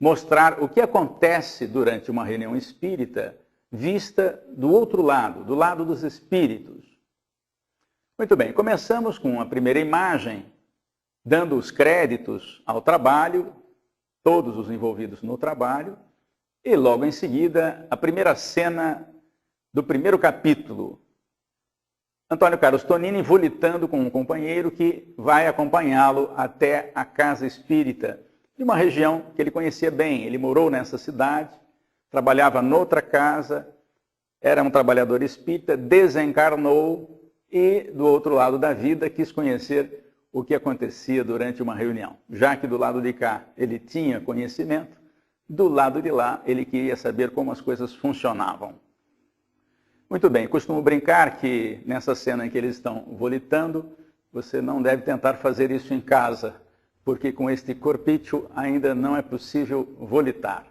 mostrar o que acontece durante uma reunião espírita vista do outro lado, do lado dos espíritos. Muito bem, começamos com a primeira imagem, dando os créditos ao trabalho, todos os envolvidos no trabalho, e logo em seguida, a primeira cena do primeiro capítulo. Antônio Carlos Tonini volitando com um companheiro que vai acompanhá-lo até a casa espírita, de uma região que ele conhecia bem. Ele morou nessa cidade, trabalhava noutra casa, era um trabalhador espírita, desencarnou e, do outro lado da vida, quis conhecer o que acontecia durante uma reunião. Já que do lado de cá ele tinha conhecimento, do lado de lá ele queria saber como as coisas funcionavam. Muito bem, costumo brincar que nessa cena em que eles estão volitando, você não deve tentar fazer isso em casa, porque com este corpício ainda não é possível volitar.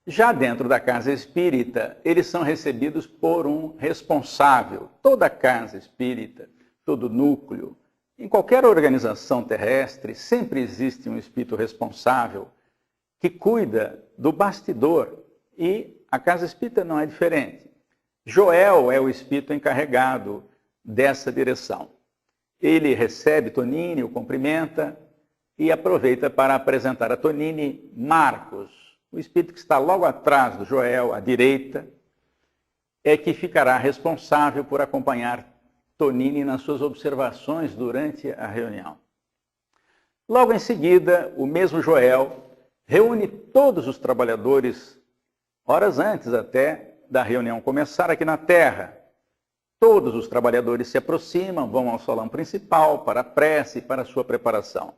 Já dentro da casa espírita, eles são recebidos por um responsável. Toda casa espírita, todo núcleo, em qualquer organização terrestre, sempre existe um espírito responsável que cuida do bastidor, e a casa espírita não é diferente. Joel é o espírito encarregado dessa direção. Ele recebe Tonini, o cumprimenta e aproveita para apresentar a Tonini Marcos, o espírito que está logo atrás do Joel, à direita, é que ficará responsável por acompanhar Tonini nas suas observações durante a reunião. Logo em seguida, o mesmo Joel reúne todos os trabalhadores, horas antes até da reunião começar aqui na Terra. Todos os trabalhadores se aproximam, vão ao salão principal para a prece e para a sua preparação.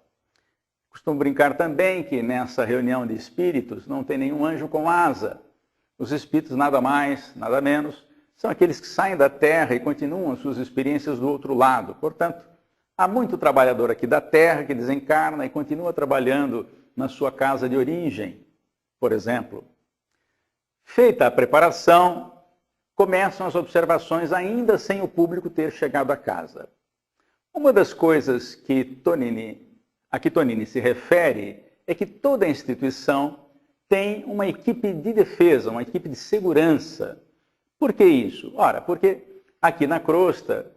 Costumo brincar também que nessa reunião de espíritos não tem nenhum anjo com asa. Os espíritos, nada mais, nada menos, são aqueles que saem da Terra e continuam suas experiências do outro lado. Portanto, há muito trabalhador aqui da Terra que desencarna e continua trabalhando na sua casa de origem, por exemplo. Feita a preparação, começam as observações ainda sem o público ter chegado à casa. Uma das coisas a que Tonini se refere é que toda instituição tem uma equipe de defesa, uma equipe de segurança. Por que isso? Ora, porque aqui na crosta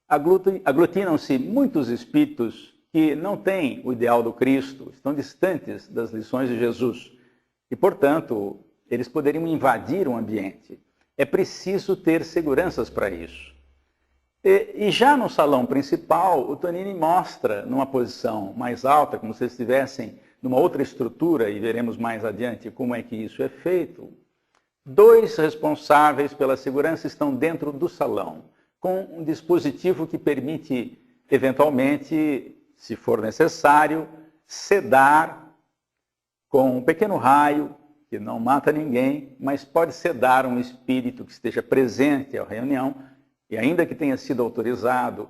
aglutinam-se muitos espíritos que não têm o ideal do Cristo, estão distantes das lições de Jesus e, portanto, eles poderiam invadir o ambiente. É preciso ter seguranças para isso. E já no salão principal, o Tonini mostra, numa posição mais alta, como se estivessem numa outra estrutura, e veremos mais adiante como é que isso é feito, 2 responsáveis pela segurança estão dentro do salão, com um dispositivo que permite, eventualmente, se for necessário, sedar com um pequeno raio, que não mata ninguém, mas pode sedar um espírito que esteja presente à reunião, e ainda que tenha sido autorizado,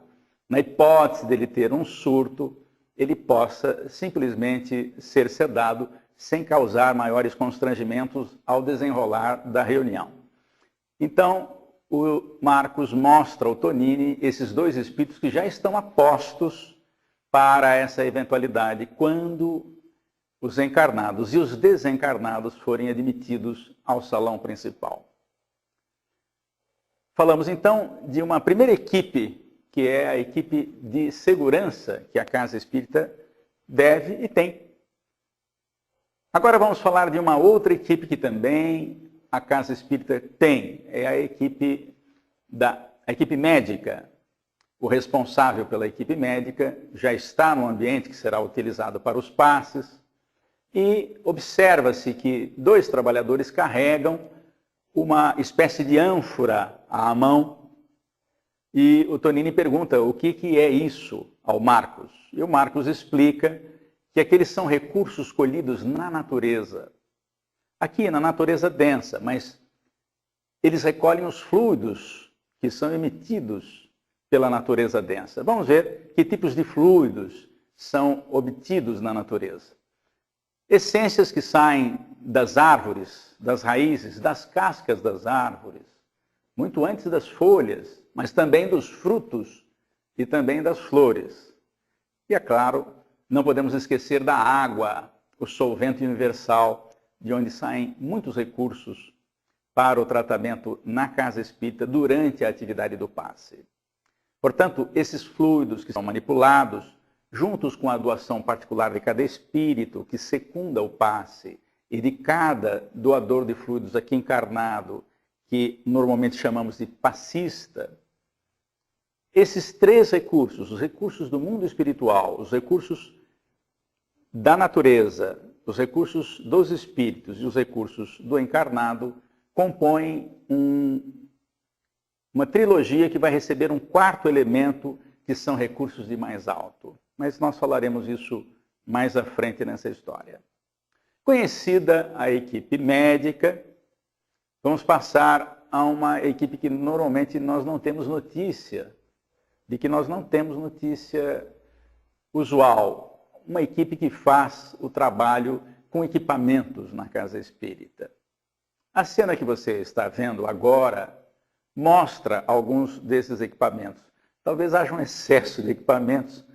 na hipótese dele ter um surto, ele possa simplesmente ser sedado sem causar maiores constrangimentos ao desenrolar da reunião. Então, o Marcos mostra ao Tonini esses 2 espíritos que já estão a postos para essa eventualidade, quando os encarnados e os desencarnados forem admitidos ao salão principal. Falamos então de uma primeira equipe, que é a equipe de segurança que a Casa Espírita deve e tem. Agora vamos falar de uma outra equipe que também a Casa Espírita tem, é a equipe médica. O responsável pela equipe médica já está no ambiente que será utilizado para os passes, e observa-se que 2 trabalhadores carregam uma espécie de ânfora à mão, e o Tonini pergunta o que é isso ao Marcos. E o Marcos explica que aqueles são recursos colhidos na natureza. Aqui na natureza densa, mas eles recolhem os fluidos que são emitidos pela natureza densa. Vamos ver que tipos de fluidos são obtidos na natureza. Essências que saem das árvores, das raízes, das cascas das árvores, muito antes das folhas, mas também dos frutos e também das flores. E é claro, não podemos esquecer da água. o solvente universal, de onde saem muitos recursos para o tratamento na casa espírita durante a atividade do passe. Portanto, esses fluidos que são manipulados, juntos com a doação particular de cada espírito que secunda o passe e de cada doador de fluidos aqui encarnado, que normalmente chamamos de passista, esses três recursos, os recursos do mundo espiritual, os recursos da natureza, os recursos dos espíritos e os recursos do encarnado, compõem uma trilogia que vai receber um quarto elemento, que são recursos de mais alto. Mas nós falaremos isso mais à frente nessa história. Conhecida a equipe médica, vamos passar a uma equipe que normalmente nós não temos notícia, de que nós não temos notícia usual. Uma equipe que faz o trabalho com equipamentos na casa espírita. A cena que você está vendo agora mostra alguns desses equipamentos. Talvez haja um excesso de equipamentos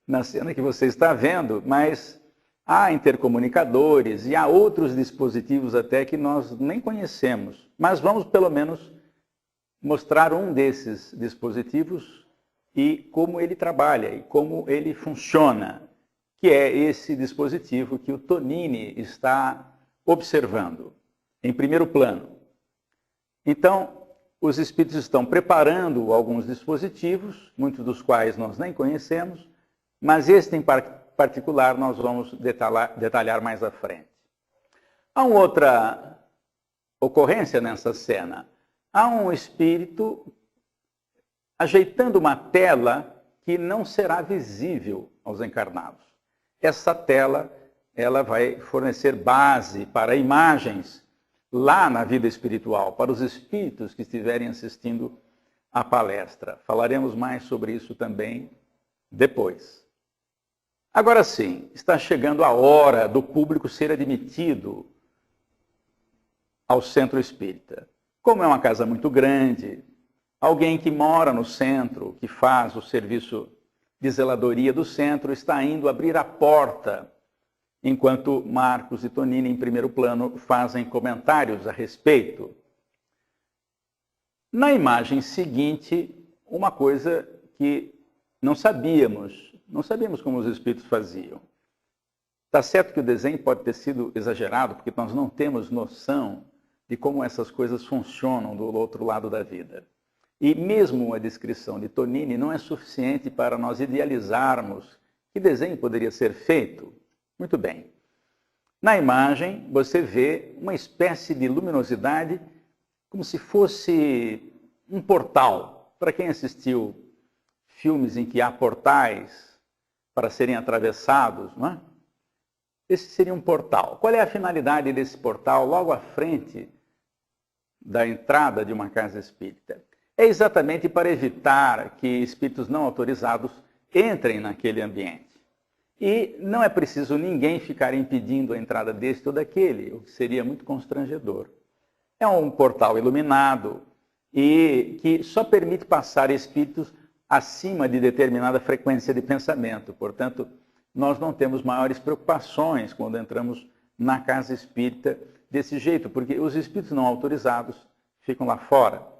na cena que você está vendo, mas há intercomunicadores e há outros dispositivos até que nós nem conhecemos. Mas vamos pelo menos mostrar um desses dispositivos e como ele trabalha e como ele funciona, que é esse dispositivo que o Tonini está observando, em primeiro plano. Então, os espíritos estão preparando alguns dispositivos, muitos dos quais nós nem conhecemos, mas este em particular nós vamos detalhar mais à frente. Há uma outra ocorrência nessa cena. Há um espírito ajeitando uma tela que não será visível aos encarnados. Essa tela, ela vai fornecer base para imagens lá na vida espiritual, para os espíritos que estiverem assistindo à palestra. Falaremos mais sobre isso também depois. Agora sim, está chegando a hora do público ser admitido ao centro espírita. Como é uma casa muito grande, alguém que mora no centro, que faz o serviço de zeladoria do centro, está indo abrir a porta, enquanto Marcos e Tonini, em primeiro plano, fazem comentários a respeito. Na imagem seguinte, uma coisa que não sabíamos como os espíritos faziam. Está certo que o desenho pode ter sido exagerado, porque nós não temos noção de como essas coisas funcionam do outro lado da vida. E mesmo a descrição de Tonini não é suficiente para nós idealizarmos que desenho poderia ser feito. Muito bem. Na imagem, você vê uma espécie de luminosidade como se fosse um portal. Para quem assistiu filmes em que há portais para serem atravessados, não é? Esse seria um portal. Qual é a finalidade desse portal logo à frente da entrada de uma casa espírita? É exatamente para evitar que espíritos não autorizados entrem naquele ambiente. E não é preciso ninguém ficar impedindo a entrada deste ou daquele, o que seria muito constrangedor. É um portal iluminado e que só permite passar espíritos acima de determinada frequência de pensamento. Portanto, nós não temos maiores preocupações quando entramos na casa espírita desse jeito, porque os espíritos não autorizados ficam lá fora.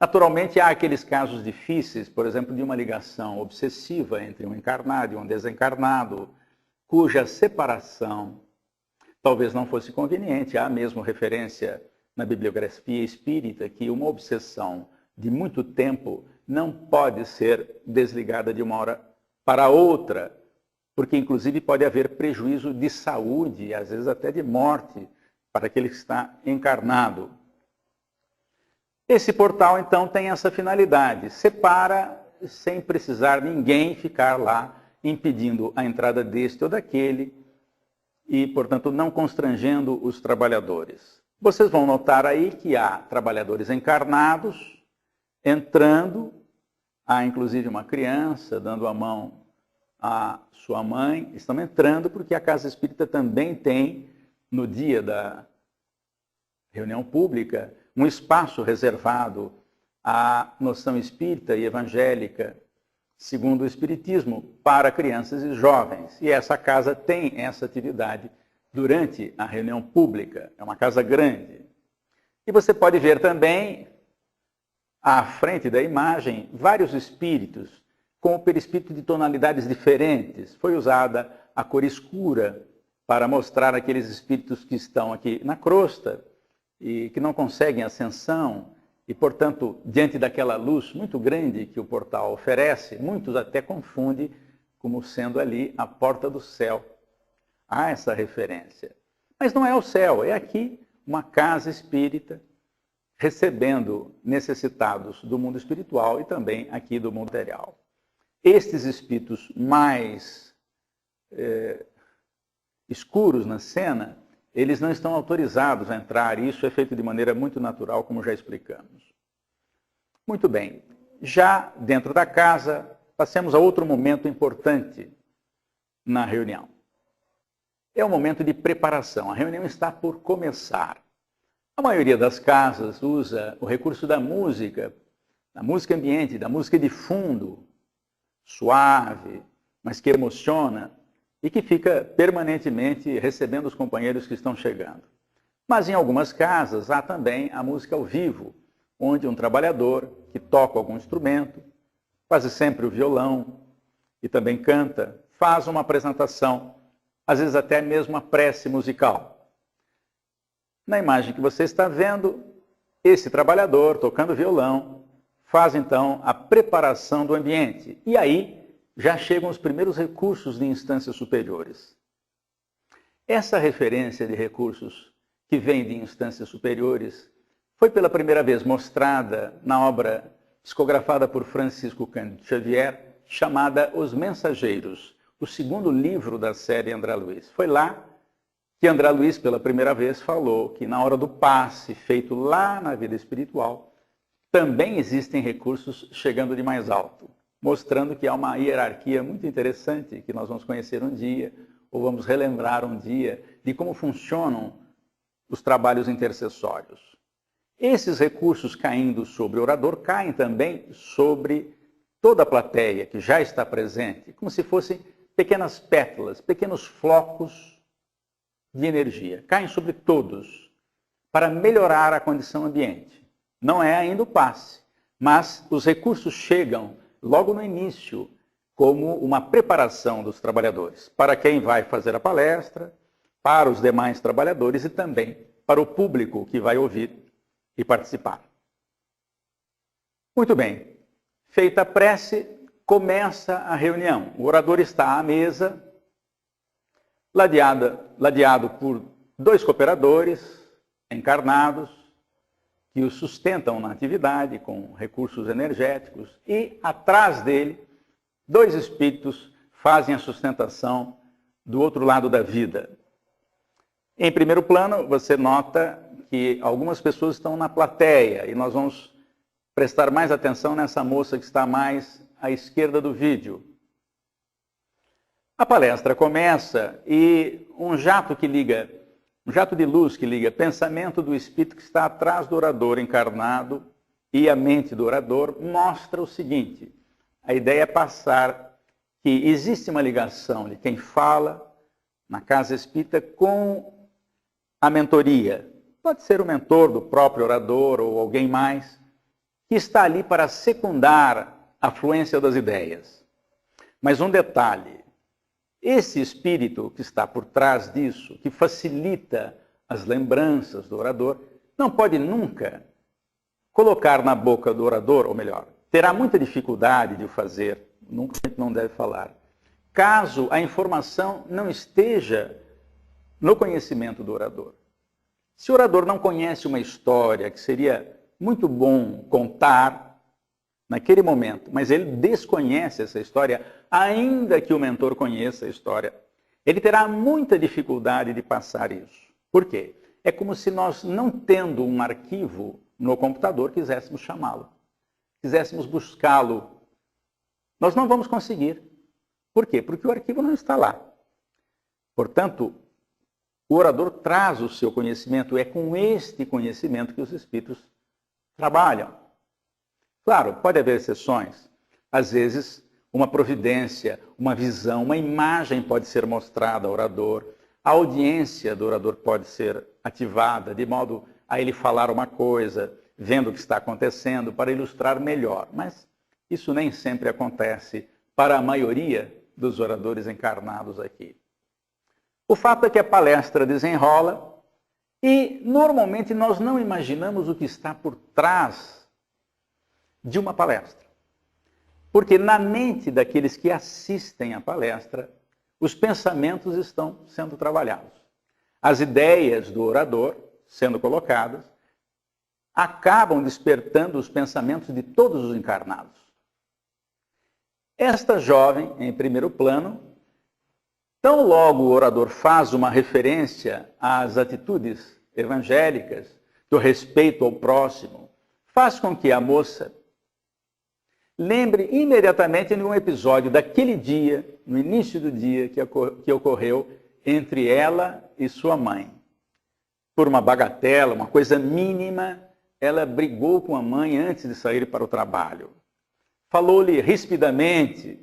Naturalmente, há aqueles casos difíceis, por exemplo, de uma ligação obsessiva entre um encarnado e um desencarnado, cuja separação talvez não fosse conveniente. Há mesmo referência na bibliografia espírita que uma obsessão de muito tempo não pode ser desligada de uma hora para outra, porque inclusive pode haver prejuízo de saúde e às vezes até de morte para aquele que está encarnado. Esse portal, então, tem essa finalidade. Separa sem precisar ninguém ficar lá impedindo a entrada deste ou daquele e, portanto, não constrangendo os trabalhadores. Vocês vão notar aí que há trabalhadores encarnados entrando, há inclusive uma criança dando a mão à sua mãe, estão entrando porque a Casa Espírita também tem, no dia da reunião pública, um espaço reservado à noção espírita e evangélica, segundo o Espiritismo, para crianças e jovens. E essa casa tem essa atividade durante a reunião pública. É uma casa grande. E você pode ver também, à frente da imagem, vários espíritos, com o perispírito de tonalidades diferentes. Foi usada a cor escura para mostrar aqueles espíritos que estão aqui na crosta e que não conseguem ascensão, e, portanto, diante daquela luz muito grande que o portal oferece, muitos até confundem como sendo ali a porta do céu. Há essa referência. Mas não é o céu, é aqui uma casa espírita, recebendo necessitados do mundo espiritual e também aqui do mundo material. Estes espíritos mais escuros na cena, eles não estão autorizados a entrar, e isso é feito de maneira muito natural, como já explicamos. Muito bem, já dentro da casa, passemos a outro momento importante na reunião. É o momento de preparação, a reunião está por começar. A maioria das casas usa o recurso da música ambiente, da música de fundo, suave, mas que emociona, e que fica permanentemente recebendo os companheiros que estão chegando. Mas em algumas casas há também a música ao vivo, onde um trabalhador que toca algum instrumento, quase sempre o violão, e também canta, faz uma apresentação, às vezes até mesmo a prece musical. Na imagem que você está vendo, esse trabalhador tocando violão faz então a preparação do ambiente. E aí já chegam os primeiros recursos de instâncias superiores. Essa referência de recursos que vem de instâncias superiores foi pela primeira vez mostrada na obra psicografada por Francisco Cândido Xavier, chamada Os Mensageiros, o segundo livro da série André Luiz. Foi lá que André Luiz, pela primeira vez, falou que na hora do passe, feito lá na vida espiritual, também existem recursos chegando de mais alto, mostrando que há uma hierarquia muito interessante que nós vamos conhecer um dia, ou vamos relembrar um dia, de como funcionam os trabalhos intercessórios. Esses recursos caindo sobre o orador caem também sobre toda a plateia que já está presente, como se fossem pequenas pétalas, pequenos flocos de energia. Caem sobre todos para melhorar a condição ambiente. Não é ainda o passe, mas os recursos chegam logo no início, como uma preparação dos trabalhadores, para quem vai fazer a palestra, para os demais trabalhadores e também para o público que vai ouvir e participar. Muito bem, feita a prece, começa a reunião. O orador está à mesa, ladeado por 2 cooperadores encarnados, que o sustentam na atividade com recursos energéticos, e atrás dele, 2 espíritos fazem a sustentação do outro lado da vida. Em primeiro plano, você nota que algumas pessoas estão na plateia, e nós vamos prestar mais atenção nessa moça que está mais à esquerda do vídeo. A palestra começa e um jato de luz que liga pensamento do espírito que está atrás do orador encarnado e a mente do orador mostra o seguinte: a ideia é passar que existe uma ligação de quem fala na casa espírita com a mentoria. Pode ser o mentor do próprio orador ou alguém mais que está ali para secundar a fluência das ideias. Mas um detalhe: esse espírito que está por trás disso, que facilita as lembranças do orador, não pode nunca colocar na boca do orador, ou melhor, terá muita dificuldade de o fazer, nunca não deve falar, caso a informação não esteja no conhecimento do orador. Se o orador não conhece uma história que seria muito bom contar naquele momento, mas ele desconhece essa história, ainda que o mentor conheça a história, ele terá muita dificuldade de passar isso. Por quê? É como se nós, não tendo um arquivo no computador, quiséssemos chamá-lo, quiséssemos buscá-lo. Nós não vamos conseguir. Por quê? Porque o arquivo não está lá. Portanto, o orador traz o seu conhecimento, é com este conhecimento que os espíritos trabalham. Claro, pode haver exceções. Às vezes, uma providência, uma visão, uma imagem pode ser mostrada ao orador, a audiência do orador pode ser ativada, de modo a ele falar uma coisa, vendo o que está acontecendo, para ilustrar melhor. Mas isso nem sempre acontece para a maioria dos oradores encarnados aqui. O fato é que a palestra desenrola e, normalmente, nós não imaginamos o que está por trás de uma palestra. Porque na mente daqueles que assistem à palestra, os pensamentos estão sendo trabalhados. As ideias do orador, sendo colocadas, acabam despertando os pensamentos de todos os encarnados. Esta jovem, em primeiro plano, tão logo o orador faz uma referência às atitudes evangélicas, do respeito ao próximo, faz com que a moça lembre imediatamente de um episódio daquele dia, no início do dia, que ocorreu entre ela e sua mãe. Por uma bagatela, uma coisa mínima, ela brigou com a mãe antes de sair para o trabalho. Falou-lhe rispidamente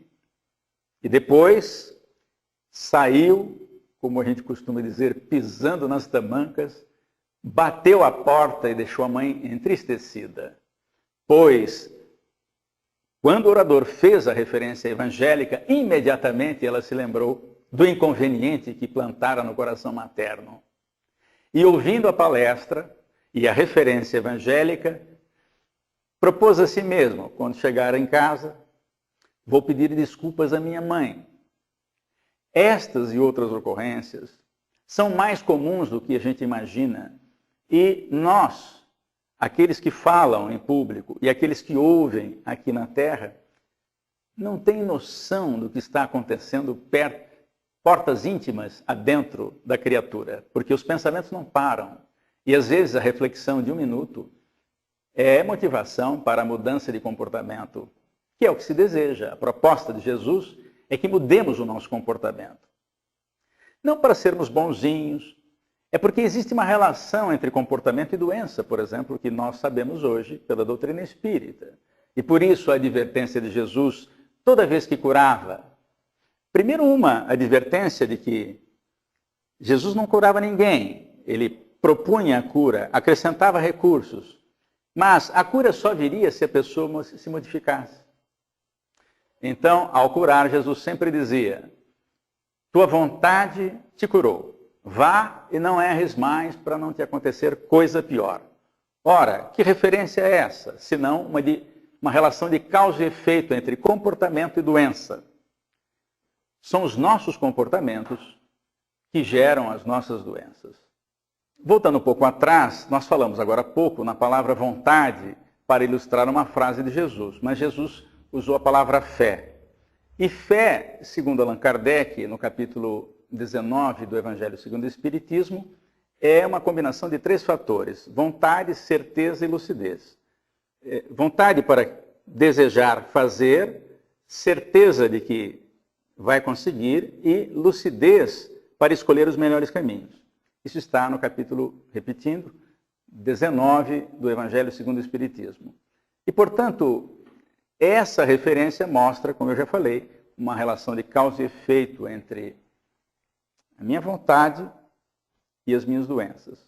e depois saiu, como a gente costuma dizer, pisando nas tamancas, bateu a porta e deixou a mãe entristecida. Pois, quando o orador fez a referência evangélica, imediatamente ela se lembrou do inconveniente que plantara no coração materno. E ouvindo a palestra e a referência evangélica, propôs a si mesmo, quando chegar em casa, vou pedir desculpas à minha mãe. Estas e outras ocorrências são mais comuns do que a gente imagina. E nós, aqueles que falam em público e aqueles que ouvem aqui na Terra, não têm noção do que está acontecendo perto, portas íntimas adentro da criatura, porque os pensamentos não param. E às vezes a reflexão de um minuto é motivação para a mudança de comportamento, que é o que se deseja. A proposta de Jesus é que mudemos o nosso comportamento. Não para sermos bonzinhos, é porque existe uma relação entre comportamento e doença, por exemplo, que nós sabemos hoje pela doutrina espírita. E por isso a advertência de Jesus, toda vez que curava, primeiro uma advertência de que Jesus não curava ninguém, ele propunha a cura, acrescentava recursos, mas a cura só viria se a pessoa se modificasse. Então, ao curar, Jesus sempre dizia, tua vontade te curou. Vá e não erres mais para não te acontecer coisa pior. Ora, que referência é essa? Senão uma relação de causa e efeito entre comportamento e doença. São os nossos comportamentos que geram as nossas doenças. Voltando um pouco atrás, nós falamos agora há pouco na palavra vontade para ilustrar uma frase de Jesus, mas Jesus usou a palavra fé. E fé, segundo Allan Kardec, no capítulo 19 do Evangelho segundo o Espiritismo, é uma combinação de 3 fatores: vontade, certeza e lucidez. Vontade para desejar fazer, certeza de que vai conseguir e lucidez para escolher os melhores caminhos. Isso está no capítulo, repetindo, 19 do Evangelho segundo o Espiritismo. E, portanto, essa referência mostra, como eu já falei, uma relação de causa e efeito entre a minha vontade e as minhas doenças.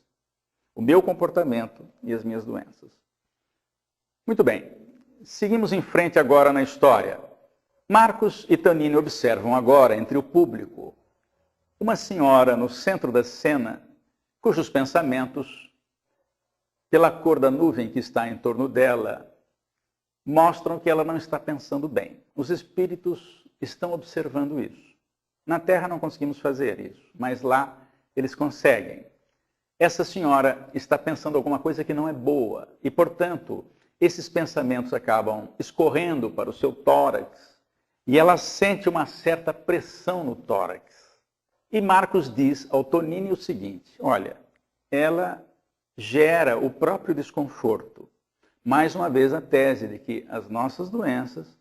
O meu comportamento e as minhas doenças. Muito bem. Seguimos em frente agora na história. Marcos e Tanini observam agora, entre o público, uma senhora no centro da cena, cujos pensamentos, pela cor da nuvem que está em torno dela, mostram que ela não está pensando bem. Os espíritos estão observando isso. Na Terra não conseguimos fazer isso, mas lá eles conseguem. Essa senhora está pensando alguma coisa que não é boa e, portanto, esses pensamentos acabam escorrendo para o seu tórax e ela sente uma certa pressão no tórax. E Marcos diz ao Tonini o seguinte, olha, ela gera o próprio desconforto. Mais uma vez a tese de que as nossas doenças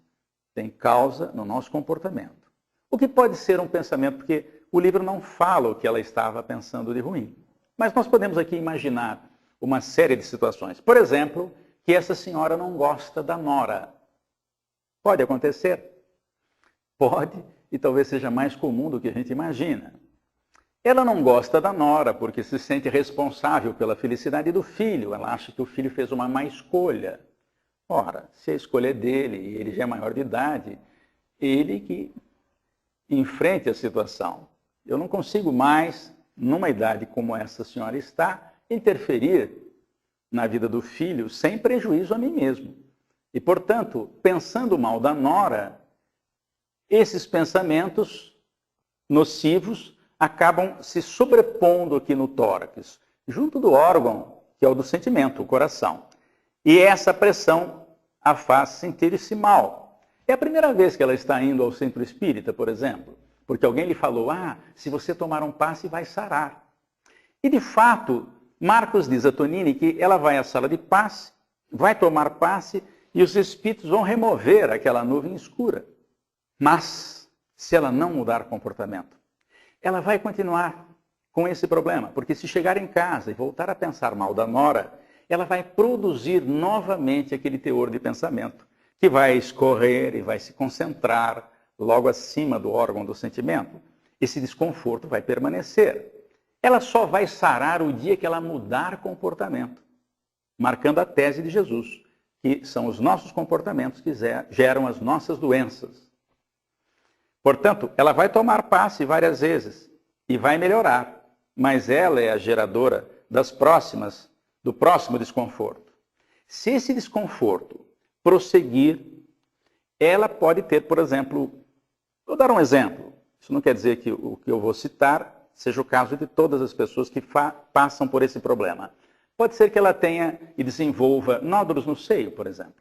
têm causa no nosso comportamento. O que pode ser um pensamento, porque o livro não fala o que ela estava pensando de ruim. Mas nós podemos aqui imaginar uma série de situações. Por exemplo, que essa senhora não gosta da nora. Pode acontecer. Pode, e talvez seja mais comum do que a gente imagina. Ela não gosta da nora porque se sente responsável pela felicidade do filho. Ela acha que o filho fez uma má escolha. Ora, se a escolha é dele e ele já é maior de idade, ele que enfrente a situação. Eu não consigo mais, numa idade como essa senhora está, interferir na vida do filho sem prejuízo a mim mesmo. E, portanto, pensando mal da nora, esses pensamentos nocivos acabam se sobrepondo aqui no tórax, junto do órgão, que é o do sentimento, o coração. E essa pressão a faz sentir-se mal. É a primeira vez que ela está indo ao centro espírita, por exemplo, porque alguém lhe falou, se você tomar um passe, vai sarar. E, de fato, Marcos diz a Tonini que ela vai à sala de passe, vai tomar passe e os espíritos vão remover aquela nuvem escura. Mas, se ela não mudar comportamento, ela vai continuar com esse problema, porque se chegar em casa e voltar a pensar mal da nora, ela vai produzir novamente aquele teor de pensamento, que vai escorrer e vai se concentrar logo acima do órgão do sentimento. Esse desconforto vai permanecer. Ela só vai sarar o dia que ela mudar comportamento, marcando a tese de Jesus, que são os nossos comportamentos que geram as nossas doenças. Portanto, ela vai tomar passe várias vezes e vai melhorar, mas ela é a geradora do próximo desconforto. Se esse desconforto prosseguir, ela pode ter, por exemplo, vou dar um exemplo, isso não quer dizer que o que eu vou citar seja o caso de todas as pessoas que passam por esse problema. Pode ser que ela tenha e desenvolva nódulos no seio, por exemplo.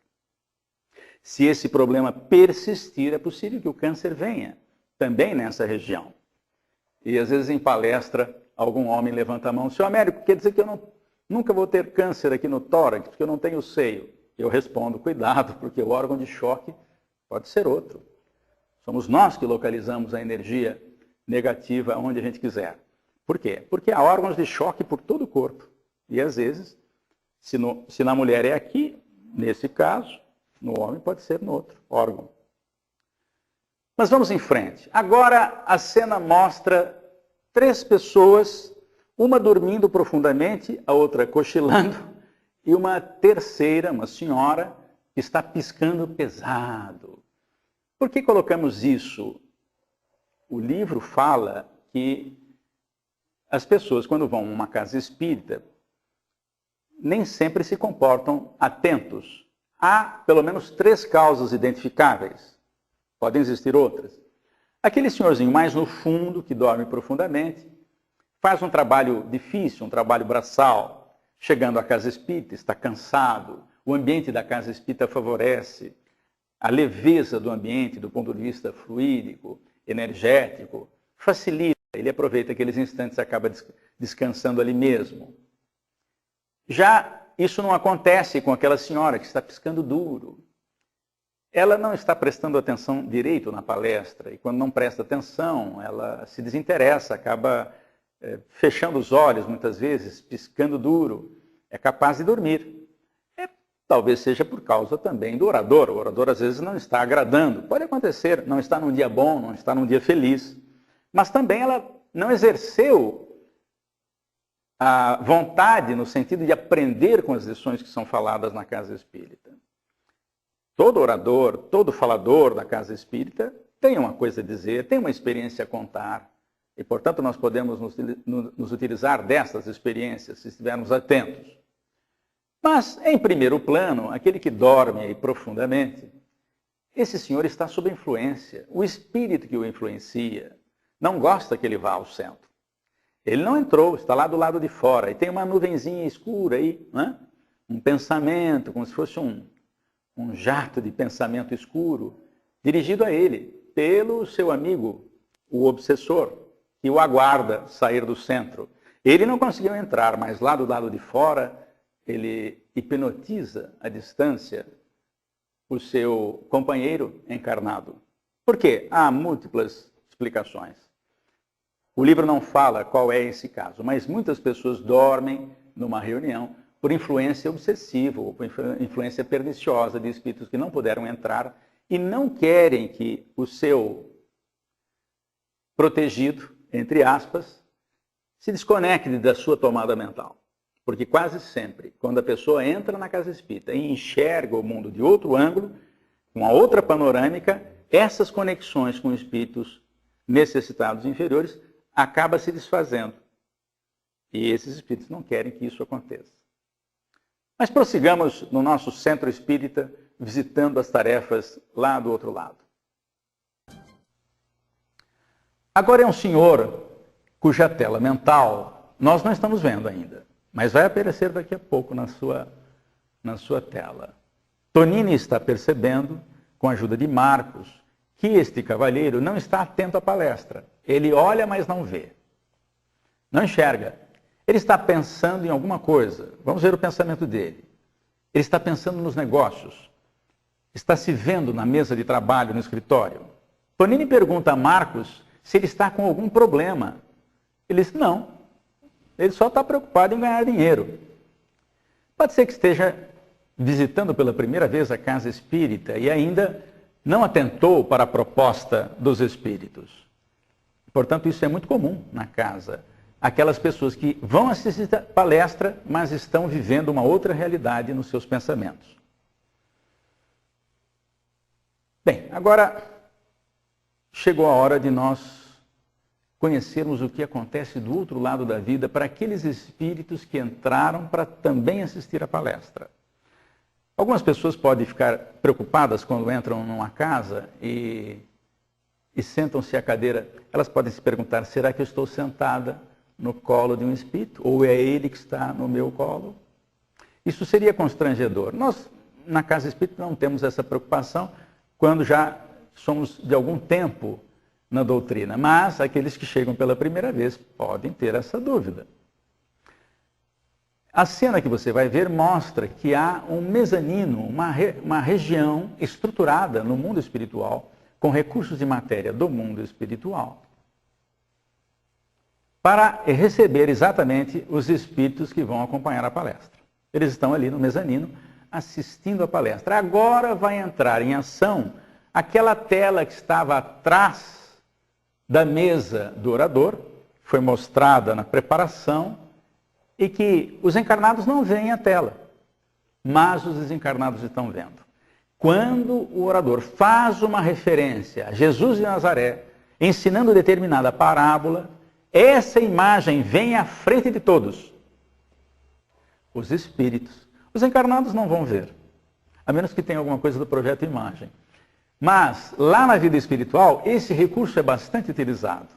Se esse problema persistir, é possível que o câncer venha também nessa região. E às vezes em palestra, algum homem levanta a mão, senhor Américo, quer dizer que eu nunca vou ter câncer aqui no tórax, porque eu não tenho seio. Eu respondo, cuidado, porque o órgão de choque pode ser outro. Somos nós que localizamos a energia negativa onde a gente quiser. Por quê? Porque há órgãos de choque por todo o corpo. E às vezes, se na mulher é aqui, nesse caso, no homem pode ser no outro órgão. Mas vamos em frente. Agora a cena mostra 3 pessoas, uma dormindo profundamente, a outra cochilando, e uma terceira, uma senhora, que está piscando pesado. Por que colocamos isso? O livro fala que as pessoas, quando vão a uma casa espírita, nem sempre se comportam atentos. Há pelo menos 3 causas identificáveis. Podem existir outras. Aquele senhorzinho mais no fundo, que dorme profundamente, faz um trabalho difícil, um trabalho braçal, chegando à casa espírita, está cansado, o ambiente da casa espírita favorece, a leveza do ambiente, do ponto de vista fluídico, energético, facilita, ele aproveita aqueles instantes e acaba descansando ali mesmo. Já isso não acontece com aquela senhora que está piscando duro. Ela não está prestando atenção direito na palestra, e quando não presta atenção, ela se desinteressa, acaba fechando os olhos muitas vezes, piscando duro, é capaz de dormir. Talvez seja por causa também do orador. O orador às vezes não está agradando. Pode acontecer, não está num dia bom, não está num dia feliz. Mas também ela não exerceu a vontade no sentido de aprender com as lições que são faladas na casa espírita. Todo orador, todo falador da casa espírita tem uma coisa a dizer, tem uma experiência a contar. E, portanto, nós podemos nos utilizar dessas experiências se estivermos atentos. Mas, em primeiro plano, aquele que dorme aí profundamente, esse senhor está sob influência. O espírito que o influencia não gosta que ele vá ao centro. Ele não entrou, está lá do lado de fora. E tem uma nuvenzinha escura aí, né? Um pensamento, como se fosse um jato de pensamento escuro, dirigido a ele, pelo seu amigo, o obsessor, que o aguarda sair do centro. Ele não conseguiu entrar, mas lá do lado de fora, ele hipnotiza à distância o seu companheiro encarnado. Por quê? Há múltiplas explicações. O livro não fala qual é esse caso, mas muitas pessoas dormem numa reunião por influência obsessiva ou por influência perniciosa de espíritos que não puderam entrar e não querem que o seu protegido, entre aspas, se desconecte da sua tomada mental. Porque quase sempre, quando a pessoa entra na casa espírita e enxerga o mundo de outro ângulo, uma outra panorâmica, essas conexões com espíritos necessitados inferiores acabam se desfazendo. E esses espíritos não querem que isso aconteça. Mas prossigamos no nosso centro espírita, visitando as tarefas lá do outro lado. Agora é um senhor cuja tela mental nós não estamos vendo ainda, mas vai aparecer daqui a pouco na sua tela. Tonini está percebendo, com a ajuda de Marcos, que este cavalheiro não está atento à palestra. Ele olha, mas não vê. Não enxerga. Ele está pensando em alguma coisa. Vamos ver o pensamento dele. Ele está pensando nos negócios. Está se vendo na mesa de trabalho, no escritório. Tonini pergunta a Marcos se ele está com algum problema. Ele diz, não. Ele só está preocupado em ganhar dinheiro. Pode ser que esteja visitando pela primeira vez a casa espírita e ainda não atentou para a proposta dos espíritos. Portanto, isso é muito comum na casa. Aquelas pessoas que vão assistir a palestra, mas estão vivendo uma outra realidade nos seus pensamentos. Bem, agora chegou a hora de nós conhecermos o que acontece do outro lado da vida para aqueles espíritos que entraram para também assistir a palestra. Algumas pessoas podem ficar preocupadas quando entram numa casa e sentam-se à cadeira. Elas podem se perguntar, será que eu estou sentada no colo de um espírito? Ou é ele que está no meu colo? Isso seria constrangedor. Nós, na casa espírita, não temos essa preocupação quando já somos de algum tempo na doutrina. Mas aqueles que chegam pela primeira vez podem ter essa dúvida. A cena que você vai ver mostra que há um mezanino, uma região estruturada no mundo espiritual, com recursos de matéria do mundo espiritual, para receber exatamente os espíritos que vão acompanhar a palestra. Eles estão ali no mezanino, assistindo a palestra. Agora vai entrar em ação aquela tela que estava atrás da mesa do orador, foi mostrada na preparação, e que os encarnados não veem a tela, mas os desencarnados estão vendo. Quando o orador faz uma referência a Jesus de Nazaré, ensinando determinada parábola, essa imagem vem à frente de todos. Os espíritos. Os encarnados não vão ver, a menos que tenha alguma coisa do projeto imagem. Mas, lá na vida espiritual, esse recurso é bastante utilizado,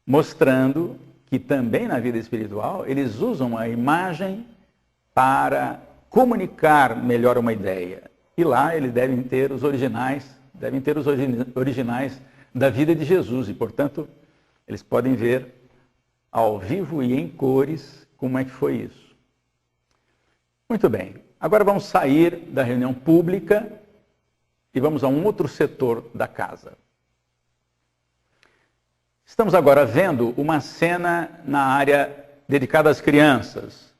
mostrando que também na vida espiritual eles usam a imagem para comunicar melhor uma ideia. E lá eles devem ter os originais da vida de Jesus. E, portanto, eles podem ver ao vivo e em cores como é que foi isso. Muito bem. Agora vamos sair da reunião pública e vamos a um outro setor da casa. Estamos agora vendo uma cena na área dedicada às crianças.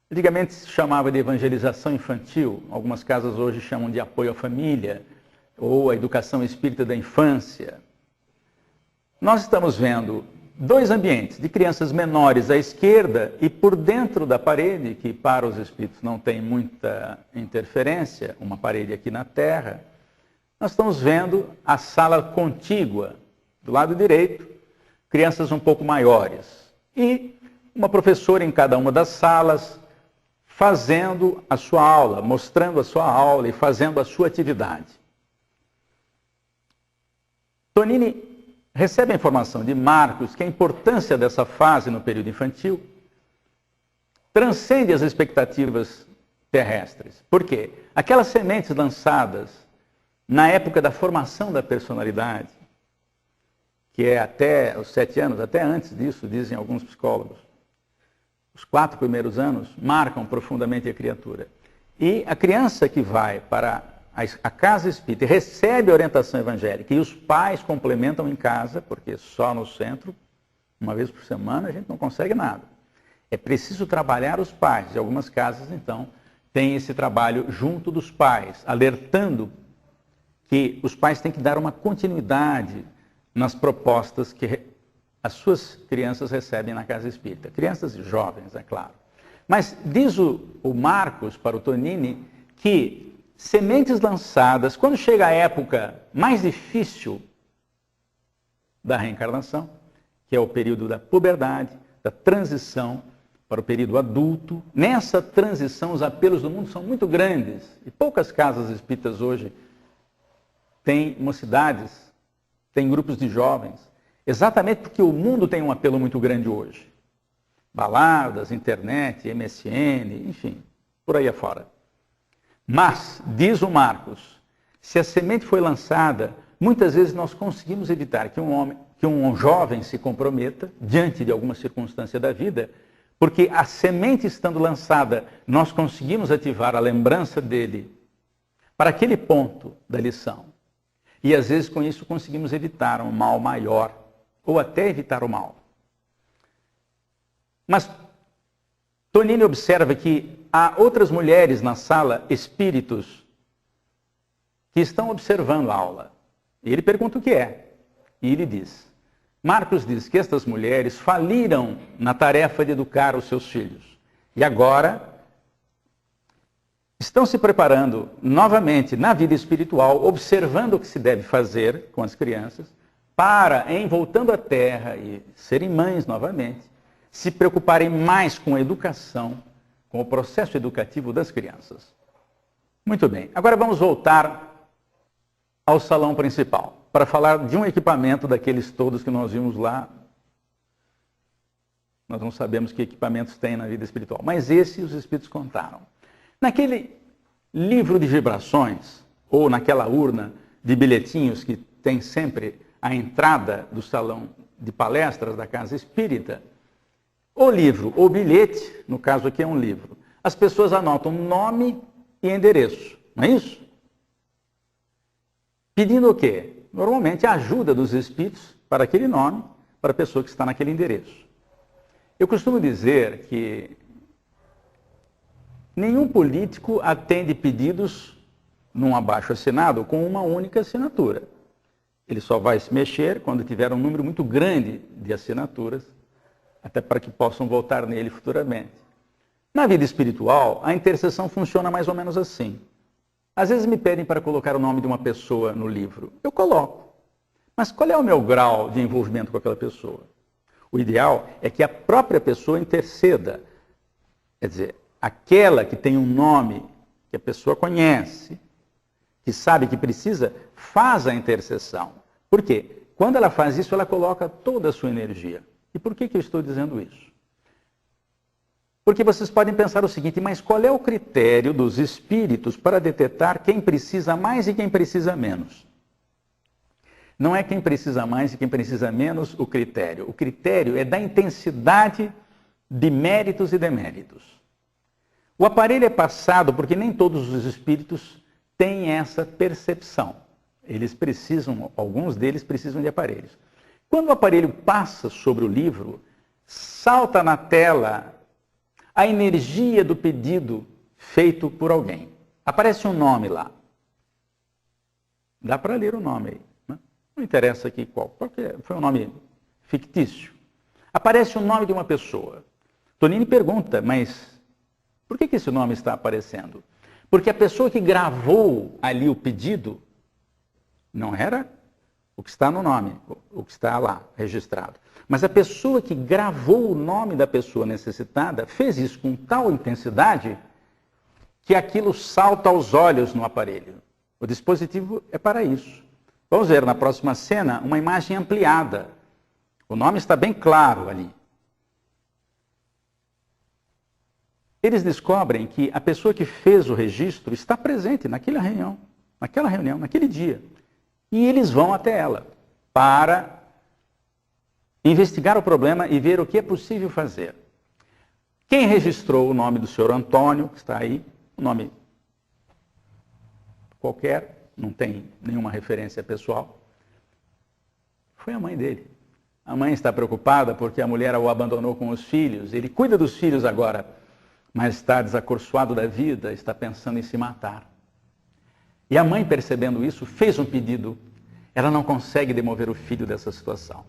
Antigamente se chamava de evangelização infantil, algumas casas hoje chamam de apoio à família, ou a educação espírita da infância. Nós estamos vendo dois ambientes de crianças menores à esquerda e por dentro da parede, que para os espíritos não tem muita interferência, uma parede aqui na terra, nós estamos vendo a sala contígua, do lado direito, crianças um pouco maiores. E uma professora em cada uma das salas, fazendo a sua aula, mostrando a sua aula e fazendo a sua atividade. Tonini recebe a informação de Marcos que a importância dessa fase no período infantil transcende as expectativas terrestres. Por quê? Aquelas sementes lançadas na época da formação da personalidade, que é até os 7 anos, até antes disso, dizem alguns psicólogos. Os 4 primeiros anos marcam profundamente a criatura. E a criança que vai para a casa espírita e recebe a orientação evangélica, e os pais complementam em casa, porque só no centro, uma vez por semana, a gente não consegue nada. É preciso trabalhar os pais. E algumas casas, então, têm esse trabalho junto dos pais, alertando que os pais têm que dar uma continuidade nas propostas que as suas crianças recebem na casa espírita. Crianças e jovens, é claro. Mas diz o Marcos para o Tonini que sementes lançadas, quando chega a época mais difícil da reencarnação, que é o período da puberdade, da transição para o período adulto, nessa transição os apelos do mundo são muito grandes e poucas casas espíritas hoje têm mocidades, têm grupos de jovens, exatamente porque o mundo tem um apelo muito grande hoje. Baladas, internet, MSN, enfim, por aí afora. Mas, diz o Marcos, se a semente foi lançada, muitas vezes nós conseguimos evitar que um jovem se comprometa diante de alguma circunstância da vida, porque a semente estando lançada, nós conseguimos ativar a lembrança dele para aquele ponto da lição. E às vezes com isso conseguimos evitar um mal maior, ou até evitar o mal. Mas Tonini observa que há outras mulheres na sala, espíritos, que estão observando a aula. E ele pergunta o que é. E ele diz, Marcos diz que estas mulheres faliram na tarefa de educar os seus filhos. E agora estão se preparando novamente na vida espiritual, observando o que se deve fazer com as crianças, para, em voltando à Terra e serem mães novamente, se preocuparem mais com a educação, com o processo educativo das crianças. Muito bem, agora vamos voltar ao salão principal, para falar de um equipamento daqueles todos que nós vimos lá. Nós não sabemos que equipamentos tem na vida espiritual, mas esse os espíritos contaram. Naquele livro de vibrações, ou naquela urna de bilhetinhos que tem sempre a entrada do salão de palestras da casa espírita, o livro, ou bilhete, no caso aqui é um livro, as pessoas anotam nome e endereço, não é isso? Pedindo o quê? Normalmente a ajuda dos espíritos para aquele nome, para a pessoa que está naquele endereço. Eu costumo dizer que nenhum político atende pedidos num abaixo-assinado com uma única assinatura. Ele só vai se mexer quando tiver um número muito grande de assinaturas, até para que possam voltar nele futuramente. Na vida espiritual, a intercessão funciona mais ou menos assim. Às vezes me pedem para colocar o nome de uma pessoa no livro. Eu coloco. Mas qual é o meu grau de envolvimento com aquela pessoa? O ideal é que a própria pessoa interceda. Quer dizer, aquela que tem um nome que a pessoa conhece, que sabe que precisa, faz a intercessão. Por quê? Quando ela faz isso, ela coloca toda a sua energia. E por que eu estou dizendo isso? Porque vocês podem pensar o seguinte, mas qual é o critério dos espíritos para detectar quem precisa mais e quem precisa menos? Não é quem precisa mais e quem precisa menos o critério. O critério é da intensidade de méritos e deméritos. O aparelho é passado porque nem todos os espíritos têm essa percepção. Eles precisam, alguns deles precisam de aparelhos. Quando o aparelho passa sobre o livro, salta na tela a energia do pedido feito por alguém. Aparece um nome lá. Dá para ler o nome aí. Né? Não interessa aqui qual, porque foi um nome fictício. Aparece o nome de uma pessoa. Tonini pergunta, mas por que esse nome está aparecendo? Porque a pessoa que gravou ali o pedido não era o que está no nome, o que está lá registrado. Mas a pessoa que gravou o nome da pessoa necessitada fez isso com tal intensidade que aquilo salta aos olhos no aparelho. O dispositivo é para isso. Vamos ver na próxima cena uma imagem ampliada. O nome está bem claro ali. Eles descobrem que a pessoa que fez o registro está presente naquela reunião, naquele dia. E eles vão até ela para investigar o problema e ver o que é possível fazer. Quem registrou o nome do senhor Antônio, que está aí, um nome qualquer, não tem nenhuma referência pessoal, foi a mãe dele. A mãe está preocupada porque a mulher o abandonou com os filhos, ele cuida dos filhos agora, mas está desacorçoado da vida, está pensando em se matar. E a mãe, percebendo isso, fez um pedido. Ela não consegue demover o filho dessa situação.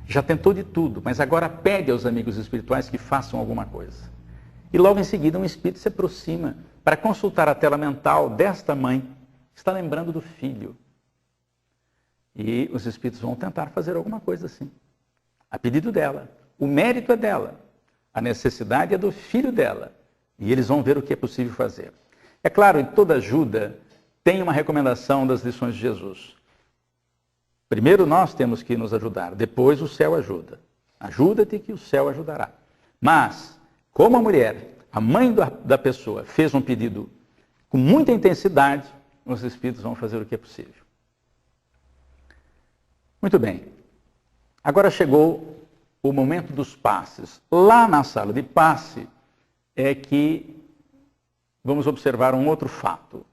Já tentou de tudo, mas agora pede aos amigos espirituais que façam alguma coisa. E logo em seguida um espírito se aproxima para consultar a tela mental desta mãe, que está lembrando do filho. E os espíritos vão tentar fazer alguma coisa assim, a pedido dela. O mérito é dela, a necessidade é do filho dela. E eles vão ver o que é possível fazer. É claro, em toda ajuda tem uma recomendação das lições de Jesus. Primeiro nós temos que nos ajudar, depois o céu ajuda. Ajuda-te que o céu ajudará. Mas, como a mulher, a mãe da pessoa, fez um pedido com muita intensidade, os espíritos vão fazer o que é possível. Muito bem. Agora chegou o momento dos passes. Lá na sala de passe é que vamos observar um outro fato.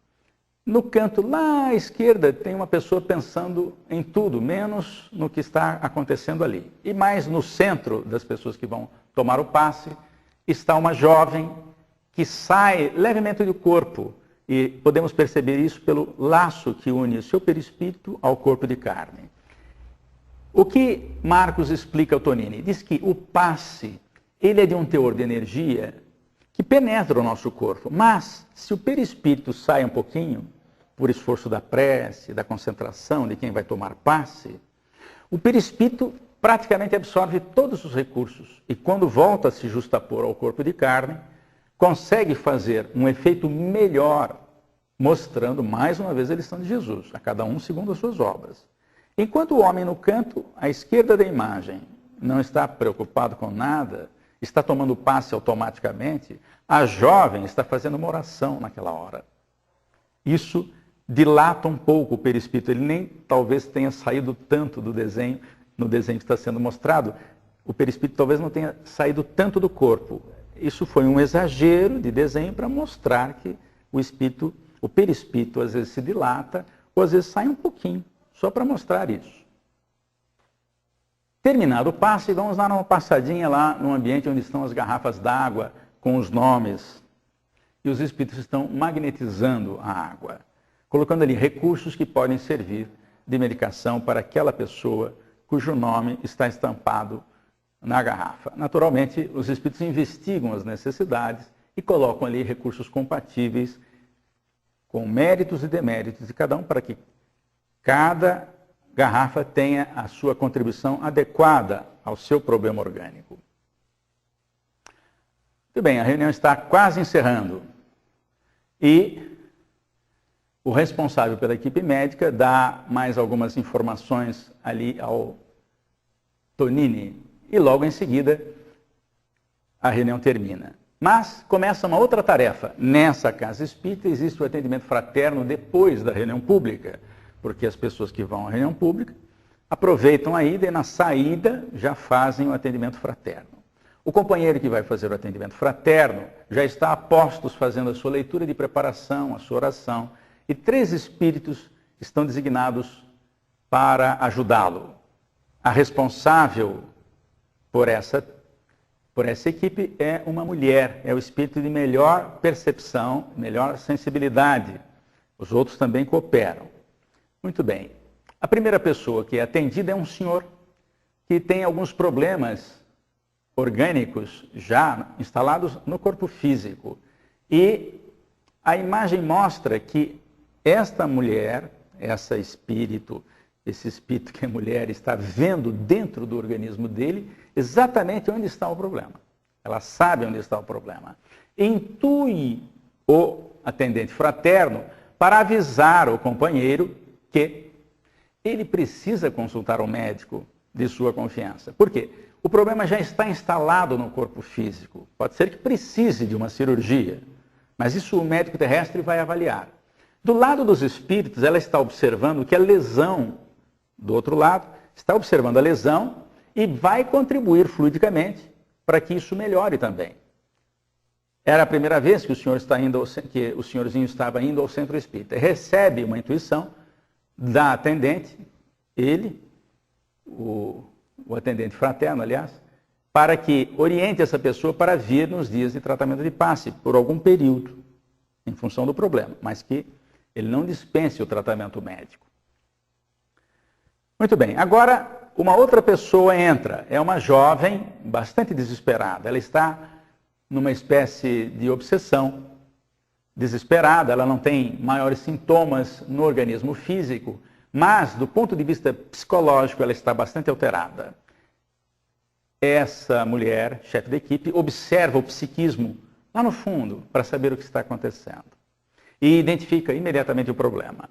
No canto lá à esquerda tem uma pessoa pensando em tudo, menos no que está acontecendo ali. E mais no centro das pessoas que vão tomar o passe está uma jovem que sai levemente do corpo. E podemos perceber isso pelo laço que une o seu perispírito ao corpo de carne. O que Marcos explica ao Tonini? Diz que o passe, ele é de um teor de energia que penetra o nosso corpo. Mas, se o perispírito sai um pouquinho, por esforço da prece, da concentração de quem vai tomar passe, o perispírito praticamente absorve todos os recursos. E quando volta a se justapor ao corpo de carne, consegue fazer um efeito melhor, mostrando mais uma vez a lição de Jesus, a cada um segundo as suas obras. Enquanto o homem no canto, à esquerda da imagem, não está preocupado com nada, está tomando passe automaticamente, a jovem está fazendo uma oração naquela hora. Isso dilata um pouco o perispírito, ele nem talvez tenha saído tanto do desenho, no desenho que está sendo mostrado, o perispírito talvez não tenha saído tanto do corpo. Isso foi um exagero de desenho para mostrar que o perispírito às vezes se dilata, ou às vezes sai um pouquinho, só para mostrar isso. Terminado o passe, vamos dar uma passadinha lá no ambiente onde estão as garrafas d'água com os nomes. E os espíritos estão magnetizando a água, colocando ali recursos que podem servir de medicação para aquela pessoa cujo nome está estampado na garrafa. Naturalmente, os espíritos investigam as necessidades e colocam ali recursos compatíveis com méritos e deméritos de cada um para que cada garrafa tenha a sua contribuição adequada ao seu problema orgânico. Muito bem, a reunião está quase encerrando. E o responsável pela equipe médica dá mais algumas informações ali ao Tonini. E logo em seguida, a reunião termina. Mas começa uma outra tarefa. Nessa casa espírita existe o atendimento fraterno depois da reunião pública, porque as pessoas que vão à reunião pública aproveitam a ida e na saída já fazem o atendimento fraterno. O companheiro que vai fazer o atendimento fraterno já está a postos fazendo a sua leitura de preparação, a sua oração, e 3 espíritos estão designados para ajudá-lo. A responsável por essa equipe é uma mulher, é o espírito de melhor percepção, melhor sensibilidade. Os outros também cooperam. Muito bem. A primeira pessoa que é atendida é um senhor que tem alguns problemas orgânicos já instalados no corpo físico. E a imagem mostra que esta mulher, esse espírito que é mulher, está vendo dentro do organismo dele exatamente onde está o problema. Ela sabe onde está o problema. Intui o atendente fraterno para avisar o companheiro que ele precisa consultar o médico de sua confiança. Por quê? O problema já está instalado no corpo físico. Pode ser que precise de uma cirurgia, mas isso o médico terrestre vai avaliar. Do lado dos espíritos, ela está observando que a lesão, do outro lado, está observando a lesão e vai contribuir fluidicamente para que isso melhore também. Era a primeira vez que o senhorzinho estava indo ao centro espírita. Recebe uma intuição da atendente, ele, o atendente fraterno, aliás, para que oriente essa pessoa para vir nos dias de tratamento de passe, por algum período, em função do problema, mas que Ele não dispense o tratamento médico. Muito bem, agora uma outra pessoa entra, é uma jovem bastante desesperada. Ela está numa espécie de obsessão, desesperada, ela não tem maiores sintomas no organismo físico, mas do ponto de vista psicológico ela está bastante alterada. Essa mulher, chefe da equipe, observa o psiquismo lá no fundo para saber o que está acontecendo e identifica imediatamente o problema.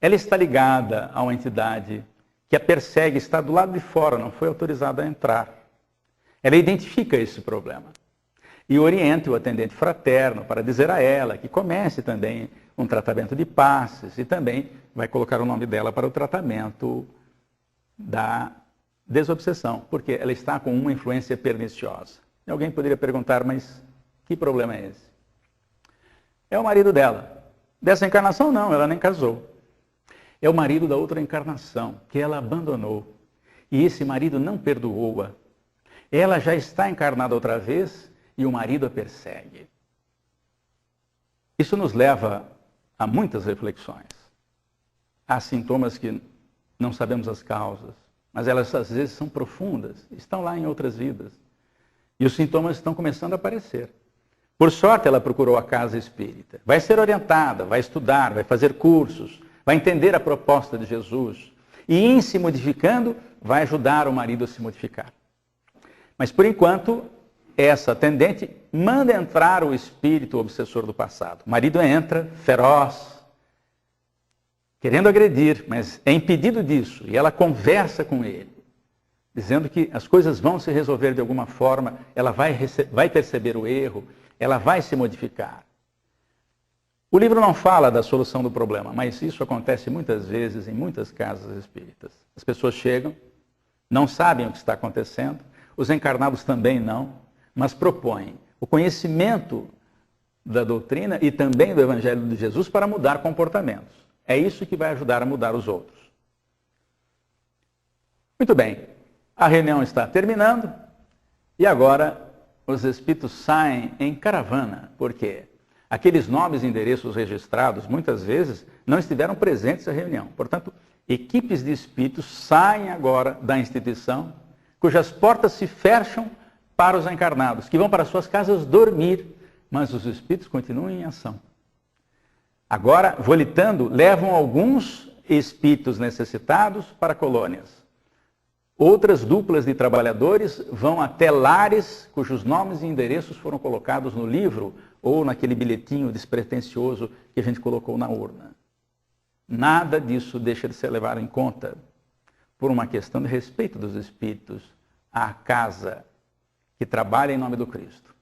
Ela está ligada a uma entidade que a persegue, está do lado de fora, não foi autorizada a entrar. Ela identifica esse problema e orienta o atendente fraterno para dizer a ela que comece também um tratamento de passes e também vai colocar o nome dela para o tratamento da desobsessão, porque ela está com uma influência perniciosa. E alguém poderia perguntar, mas que problema é esse? É o marido dela. Dessa encarnação não, ela nem casou. É o marido da outra encarnação, que ela abandonou. E esse marido não perdoou-a. Ela já está encarnada outra vez e o marido a persegue. Isso nos leva a muitas reflexões. Há sintomas que não sabemos as causas, mas elas às vezes são profundas, estão lá em outras vidas. E os sintomas estão começando a aparecer. Por sorte, ela procurou a casa espírita. Vai ser orientada, vai estudar, vai fazer cursos, vai entender a proposta de Jesus. E em se modificando, vai ajudar o marido a se modificar. Mas por enquanto, essa atendente manda entrar o espírito obsessor do passado. O marido entra, feroz, querendo agredir, mas é impedido disso. E ela conversa com ele, dizendo que as coisas vão se resolver de alguma forma, ela vai perceber o erro, ela vai se modificar. O livro não fala da solução do problema, mas isso acontece muitas vezes em muitas casas espíritas. As pessoas chegam, não sabem o que está acontecendo, os encarnados também não, mas propõem o conhecimento da doutrina e também do Evangelho de Jesus para mudar comportamentos. É isso que vai ajudar a mudar os outros. Muito bem, a reunião está terminando e agora os espíritos saem em caravana. Por quê? Aqueles nomes e endereços registrados, muitas vezes, não estiveram presentes na reunião. Portanto, equipes de espíritos saem agora da instituição, cujas portas se fecham para os encarnados, que vão para suas casas dormir, mas os espíritos continuam em ação. Agora, volitando, levam alguns espíritos necessitados para colônias. Outras duplas de trabalhadores vão até lares cujos nomes e endereços foram colocados no livro ou naquele bilhetinho despretensioso que a gente colocou na urna. Nada disso deixa de ser levado em conta por uma questão de respeito dos espíritos à casa que trabalha em nome do Cristo.